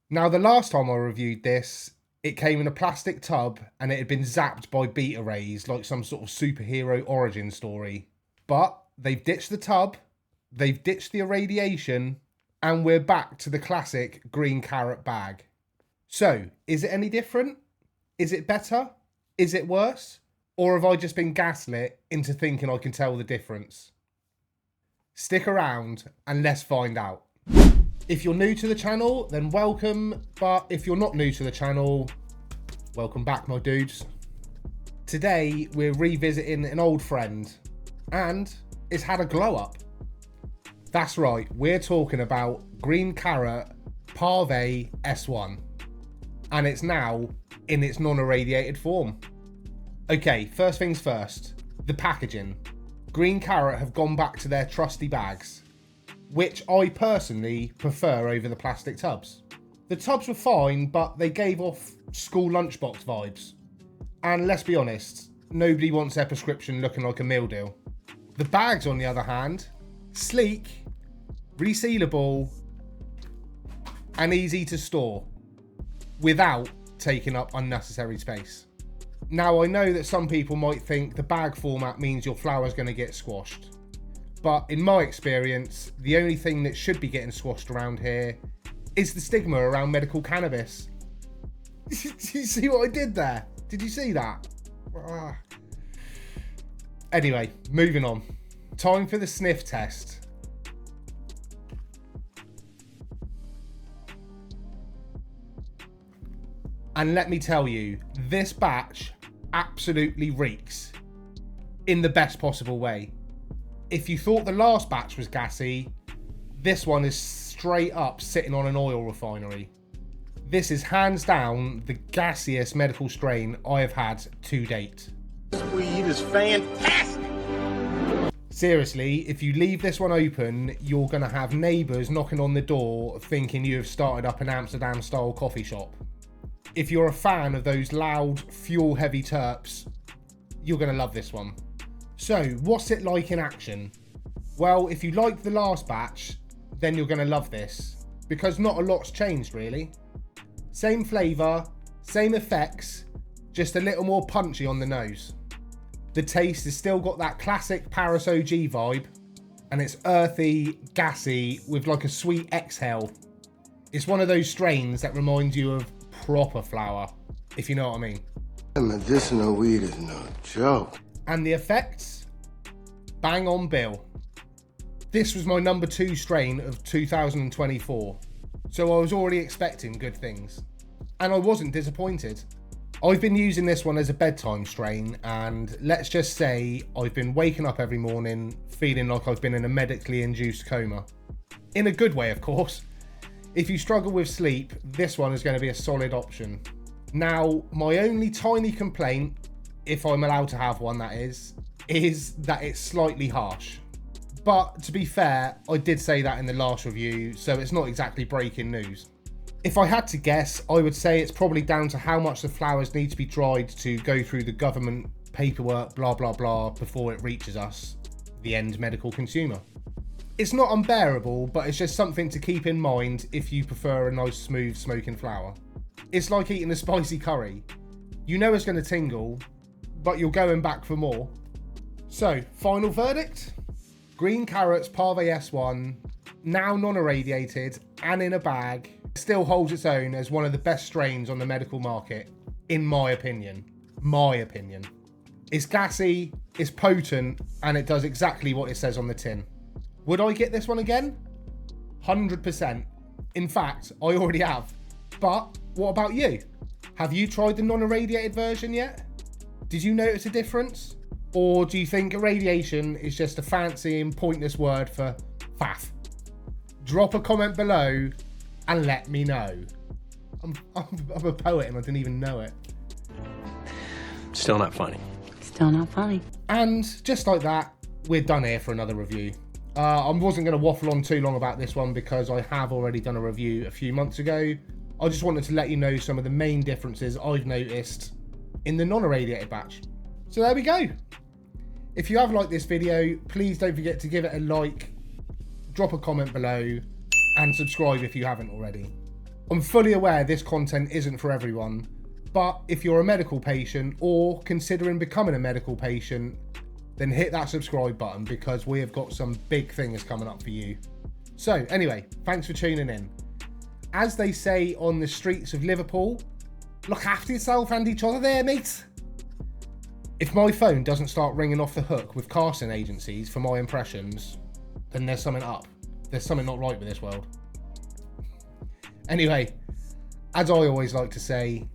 Now, the last time I reviewed this, it came in a plastic tub and it had been zapped by beta rays like some sort of superhero origin story. But they've ditched the tub, they've ditched the irradiation, and we're back to the classic Green Karat bag. So, is it any different? Is it better? Is it worse? Or have I just been gaslit into thinking I can tell the difference? Stick around and let's find out. If you're new to the channel, then welcome. But if you're not new to the channel, welcome back, my dudes. Today, we're revisiting an old friend, and it's had a glow up. That's right, we're talking about Green Karat Pavé S1. And it's now in its non-irradiated form. Okay, first things first, the packaging. Green Karat have gone back to their trusty bags, which I personally prefer over the plastic tubs. The tubs were fine, but they gave off school lunchbox vibes. And let's be honest, nobody wants their prescription looking like a meal deal. The bags, on the other hand, sleek, resealable, and easy to store without taking up unnecessary space. Now, I know that some people might think the bag format means your flower's going to get squashed. But in my experience, the only thing that should be getting squashed around here is the stigma around medical cannabis. Did you see what I did there? Did you see that? Anyway, moving on. Time for the sniff test. And let me tell you, this batch absolutely reeks in the best possible way. If you thought the last batch was gassy, this one is straight up sitting on an oil refinery. This is hands down the gassiest medical strain I have had to date. This weed is fantastic! Seriously, if you leave this one open, you're going to have neighbours knocking on the door thinking you have started up an Amsterdam style coffee shop. If you're a fan of those loud, fuel-heavy terps, you're going to love this one. So, what's it like in action? Well, if you liked the last batch, then you're going to love this, because not a lot's changed, really. Same flavour, same effects, just a little more punchy on the nose. The taste has still got that classic Paris OG vibe, and it's earthy, gassy, with like a sweet exhale. It's one of those strains that reminds you of proper flower, if you know what I mean. Medicinal weed is no joke. And the effects? Bang on bill. This was my number 2 strain of 2024, so I was already expecting good things. And I wasn't disappointed. I've been using this one as a bedtime strain, and let's just say I've been waking up every morning feeling like I've been in a medically induced coma. In a good way, of course. If you struggle with sleep, this one is going to be a solid option. Now, my only tiny complaint, if I'm allowed to have one that is that it's slightly harsh. But to be fair, I did say that in the last review, so it's not exactly breaking news. If I had to guess, I would say it's probably down to how much the flowers need to be dried to go through the government paperwork, blah, blah, blah, before it reaches us, the end medical consumer. It's not unbearable, but it's just something to keep in mind if you prefer a nice smooth smoking flower. It's like eating a spicy curry. You know it's going to tingle, but you're going back for more. So, final verdict? Green Karat's Pavé S1, now non-irradiated and in a bag, still holds its own as one of the best strains on the medical market, in my opinion. My opinion. It's gassy, it's potent, and it does exactly what it says on the tin. Would I get this one again? 100%. In fact, I already have. But what about you? Have you tried the non-irradiated version yet? Did you notice a difference? Or do you think irradiation is just a fancy and pointless word for faff? Drop a comment below and let me know. I'm a poet and I didn't even know it. Still not funny. Still not funny. And just like that, we're done here for another review. I wasn't going to waffle on too long about this one because I have already done a review a few months ago. I just wanted to let you know some of the main differences I've noticed in the non-irradiated batch. So there we go. If you have liked this video, please don't forget to give it a like, drop a comment below, and subscribe if you haven't already. I'm fully aware this content isn't for everyone, but if you're a medical patient or considering becoming a medical patient, then hit that subscribe button because we have got some big things coming up for you. So anyway, thanks for tuning in. As they say on the streets of Liverpool, look after yourself and each other there, mate. If my phone doesn't start ringing off the hook with casting agencies for my impressions, then there's something up. There's something not right with this world. Anyway, as I always like to say,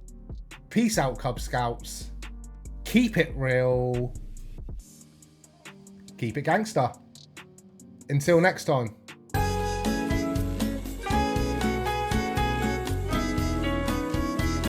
peace out, Cub Scouts. Keep it real. Keep it gangster. Until next time.